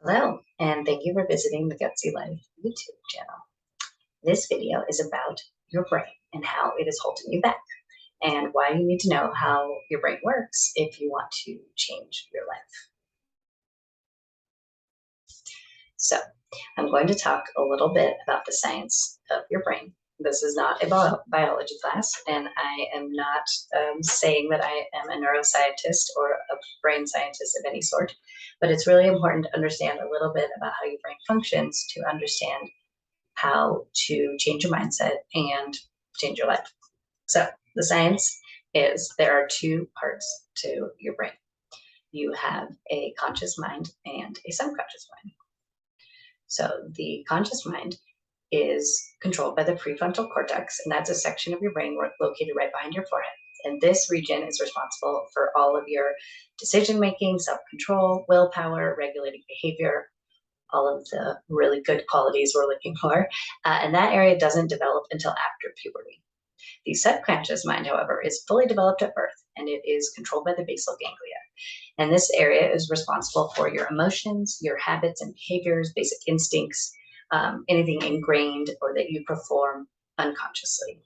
Hello, and thank you for visiting the Gutsy Life YouTube channel. This video is about your brain and how it is holding you back, and why you need to know how your brain works if you want to change your life. So, I'm going to talk a little bit about the science of your brain. This is not a biology class, and I am not saying that I am a neuroscientist or a brain scientist of any sort, but it's really important to understand a little bit about how your brain functions to understand how to change your mindset and change your life. So, the science is there are two parts to your brain. You have a conscious mind and a subconscious mind. So, the conscious mind is controlled by the prefrontal cortex, and that's a section of your brain located right behind your forehead. And this region is responsible for all of your decision making, self control, willpower, regulating behavior, all of the really good qualities we're looking for. And that area doesn't develop until after puberty. The subconscious mind, however, is fully developed at birth, and it is controlled by the basal ganglia. And this area is responsible for your emotions, your habits and behaviors, basic instincts, anything ingrained or that you perform unconsciously.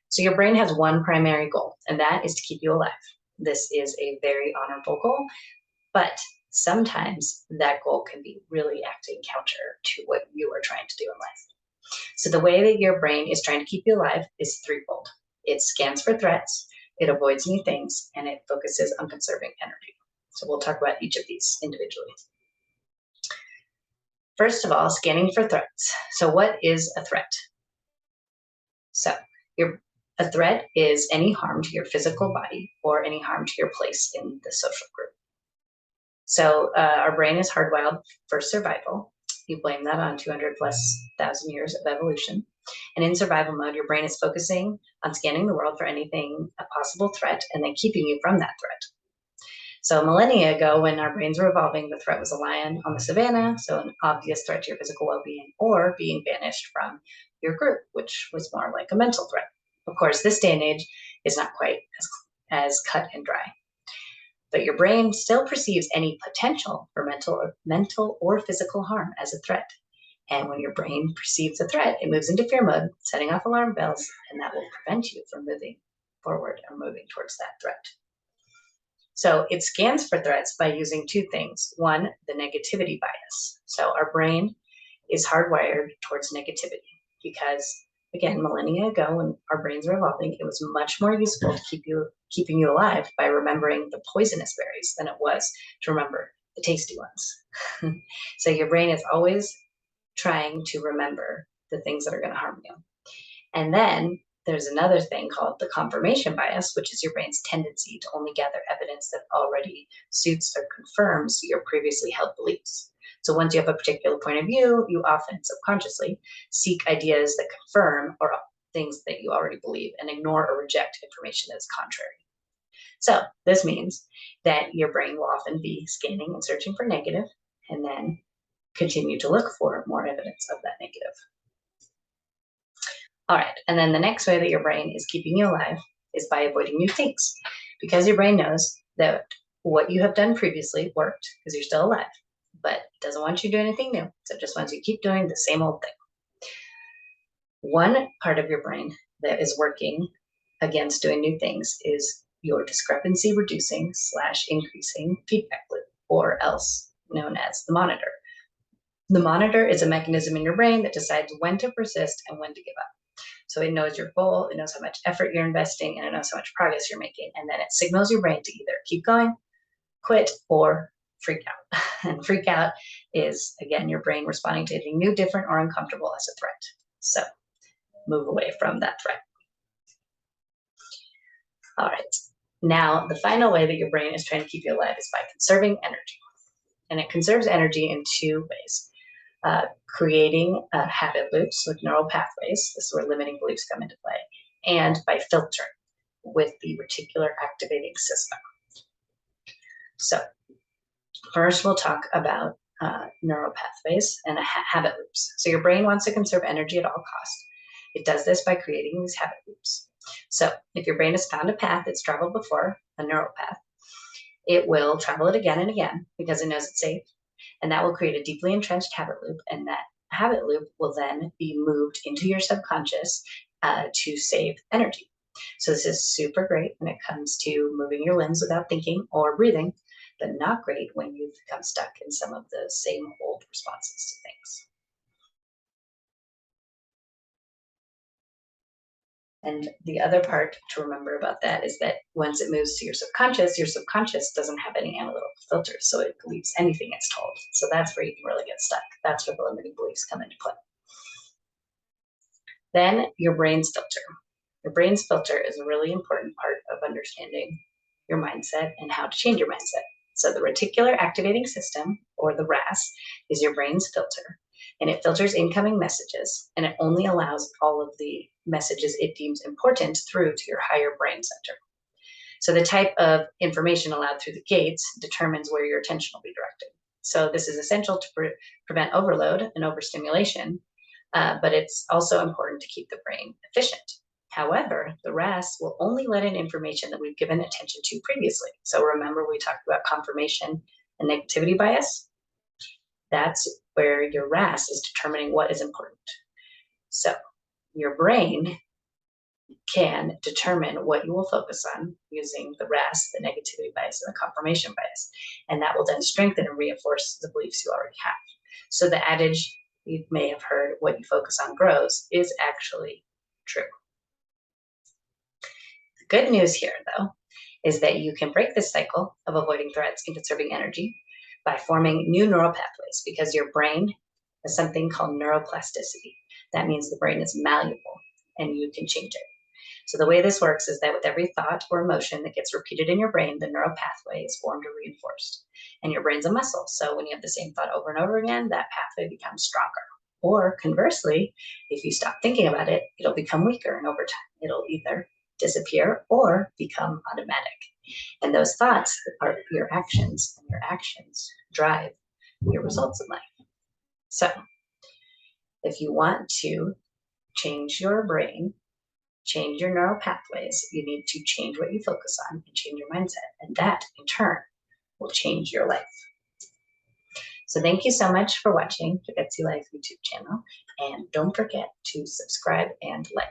So your brain has one primary goal, and that is to keep you alive. This is a very honorable goal, but sometimes that goal can be really acting counter to what you are trying to do in life. So the way that your brain is trying to keep you alive is threefold. It scans for threats, it avoids new things, and it focuses on conserving energy. So we'll talk about each of these individually. First of all, scanning for threats. So what is a threat? So a threat is any harm to your physical body or any harm to your place in the social group. So our brain is hardwired for survival. You blame that on 200 plus thousand years of evolution. And in survival mode, your brain is focusing on scanning the world for anything, a possible threat, and then keeping you from that threat. So millennia ago, when our brains were evolving, the threat was a lion on the savannah, so an obvious threat to your physical well-being, or being banished from your group, which was more like a mental threat. Of course, this day and age is not quite as cut and dry. But your brain still perceives any potential for mental or physical harm as a threat. And when your brain perceives a threat, it moves into fear mode, setting off alarm bells, and that will prevent you from moving forward or moving towards that threat. So it scans for threats by using two things. One, the negativity bias. So our brain is hardwired towards negativity because, again, millennia ago when our brains were evolving, it was much more useful to keeping you alive by remembering the poisonous berries than it was to remember the tasty ones. So your brain is always trying to remember the things that are going to harm you. And then there's another thing called the confirmation bias, which is your brain's tendency to only gather evidence that already suits or confirms your previously held beliefs. So once you have a particular point of view, you often subconsciously seek ideas that confirm or things that you already believe and ignore or reject information that is contrary. So this means that your brain will often be scanning and searching for negative and then continue to look for more evidence of that negative. All right, and then the next way that your brain is keeping you alive is by avoiding new things, because your brain knows that what you have done previously worked because you're still alive, but it doesn't want you to do anything new, so it just wants you to keep doing the same old thing. One part of your brain that is working against doing new things is your discrepancy reducing / increasing feedback loop, or else known as the monitor. The monitor is a mechanism in your brain that decides when to persist and when to give up. So it knows your goal, it knows how much effort you're investing, and it knows how much progress you're making. And then it signals your brain to either keep going, quit, or freak out. And freak out is, again, your brain responding to anything new, different, or uncomfortable as a threat. So move away from that threat. All right. Now, the final way that your brain is trying to keep you alive is by conserving energy. And it conserves energy in two ways. Creating habit loops with neural pathways. This is where limiting beliefs come into play. And by filtering with the reticular activating system. So first we'll talk about neural pathways and habit loops. So your brain wants to conserve energy at all costs. It does this by creating these habit loops. So if your brain has found a path it's traveled before, a neural path, it will travel it again and again because it knows it's safe. And that will create a deeply entrenched habit loop. And that habit loop will then be moved into your subconscious to save energy. So this is super great when it comes to moving your limbs without thinking or breathing, but not great when you've become stuck in some of the same old responses to things. And the other part to remember about that is that once it moves to your subconscious doesn't have any analytical filters, so it believes anything it's told. So that's where you can really get stuck. That's where the limiting beliefs come into play. Then your brain's filter. Your brain's filter is a really important part of understanding your mindset and how to change your mindset. So the reticular activating system, or the RAS, is your brain's filter, and it filters incoming messages, and it only allows all of the messages it deems important through to your higher brain center. So the type of information allowed through the gates determines where your attention will be directed. So this is essential to prevent overload and overstimulation, but it's also important to keep the brain efficient. However, the RAS will only let in information that we've given attention to previously. So remember we talked about confirmation and negativity bias? That's where your RAS is determining what is important. So your brain can determine what you will focus on using the RAS, the negativity bias, and the confirmation bias. And that will then strengthen and reinforce the beliefs you already have. So the adage you may have heard, what you focus on grows, is actually true. The good news here, though, is that you can break this cycle of avoiding threats and conserving energy by forming new neural pathways, because your brain has something called neuroplasticity. That means the brain is malleable and you can change it. So the way this works is that with every thought or emotion that gets repeated in your brain, the neural pathway is formed or reinforced. And your brain's a muscle. So when you have the same thought over and over again, that pathway becomes stronger. Or conversely, if you stop thinking about it, it'll become weaker. And over time, it'll either disappear or become automatic. And those thoughts are your actions, and your actions drive your results in life. So if you want to change your brain, change your neural pathways, you need to change what you focus on and change your mindset. And that, in turn, will change your life. So thank you so much for watching the Gutsy Life YouTube channel. And don't forget to subscribe and like.